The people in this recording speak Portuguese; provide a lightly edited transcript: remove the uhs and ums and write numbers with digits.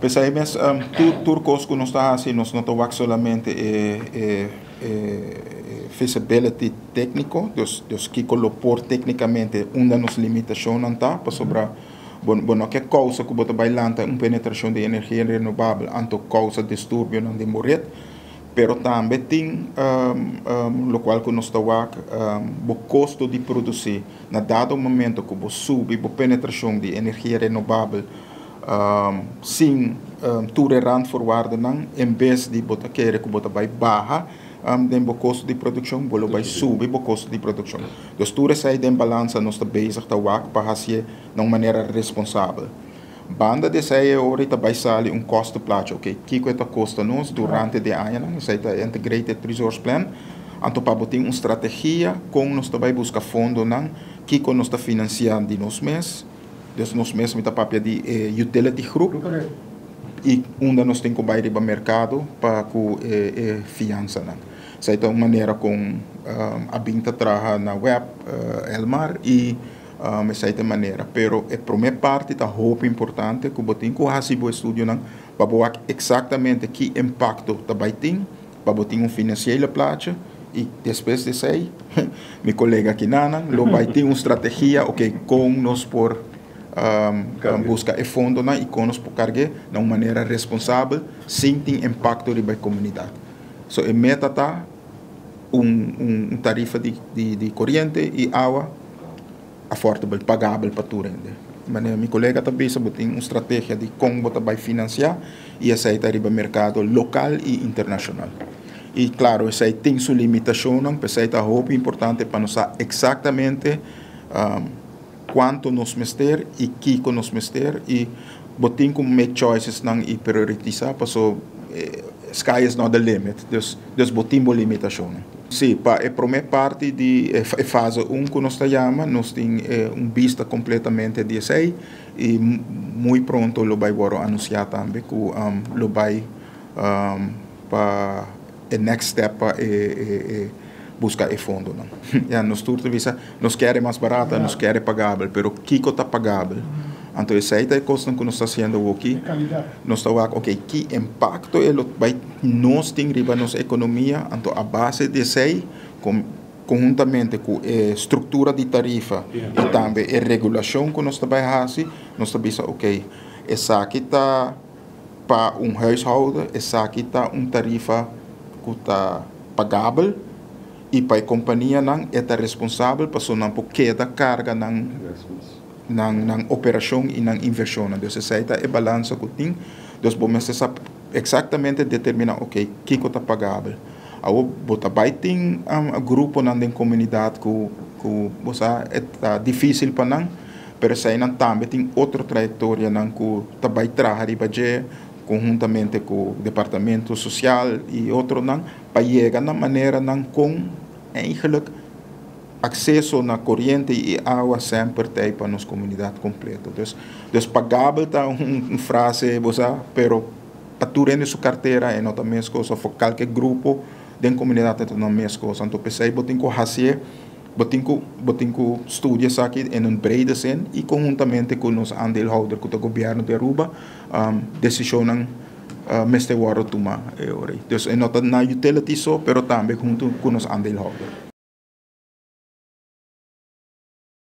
Pensei mes turcos que nós está assim, nós não estamos solamente feasibility técnico, dus que colocou tecnicamente uma das limitações não está para sobrar bueno que causa que bota bailanta penetração de energia renovável, anto causa distúrbio não de morrer, pero também tem lo qual que nós estamos o custo de produzir na dado momento que você sube a penetração de energia renovável sem tolerante voorwaarden não, em vez de botar querer que botar vai barra den custo de produção, bolo vai subir o custo de produção. Dus toere zij den balans nós está bezig te waken para fazer de uma maneira responsável. Banda de zij ahorita vai sair custo plaatje. Oké, kiko het kosta nos durante de ano, zij het integrated resource plan. Anto para botar uma estratégia com nós vai buscar fundo não, kiko nós está financiando de nos mês. Dus nós mês met papel de utility group. E nós tem que ir para o mercado para que fiança não. Zij de uma maneira com a binta traga na web Elmar e essa é a maneira. Pero a primeira parte da roupa importante que botem que fazer o estudo não para ver exatamente que impacto também tem, para botar financeiro plaatje e depois de sei, meu colega aqui não, lo vai ter uma estratégia, ok, com nós por buscar o fundo e com nós por carregar de uma maneira responsável, sem ter impacto na comunidade. So a meta está tarifa de corrente e água affordable, pagável para todo mundo. Mas meu colega também tem uma estratégia de como vai financiar e aceitar o mercado local e internacional. E claro, essa tem sua limitação, mas é roupa importante para nós saber exatamente quanto nós mester e que nós mester e botem como make choices e priorizar, porque sky is not the limit, dus botem uma limitação. Sim, para a primeira parte de fase 1 que nós chamamos, nós temos vista completamente de sei e muito pronto lo vai anunciar também que lo vai para o next step para buscar o fundo. Nós nós queremos mais barata, nós queremos pagável, pero Kiko está pagável. Então, essa é a coisa que nós estamos fazendo aqui. Nós estamos ok, que impacto ele vai nós tem riba nossa economia, então a base de sei conjuntamente com a estrutura de tarifa e também a regulação que nós estamos fazendo, nós estamos ok, essa aqui está para huishouden, essa aqui está tarifa que está pagável e para a companhia não é responsável para não porque da carga não ng operasyon e ng inversyon. Dus essa é a balança que tem. Dus você sabe exatamente determinar, ok, kiko está pagável. Aí você vai ter grupo na comunidade que você é difícil para não, mas aí também tem outra trajetória que vai trazer para conjuntamente com o departamento social e outro não, para chegar na maneira não com eigenlijk acesso na corrente e água sempre tem para nossa comunidade completa. Dus pagável está uma frase, pero para tu render sua carteira é não a mesma coisa, for qualquer grupo da comunidade é a mesma coisa. Então, pensei, botem que fazer, botem que estudiar aqui em brede sen e conjuntamente com os aandeelhouder, com o governo de Aruba, decisão meste waro tomar. Dus é não na utility só, pero também junto com os aandeelhouder.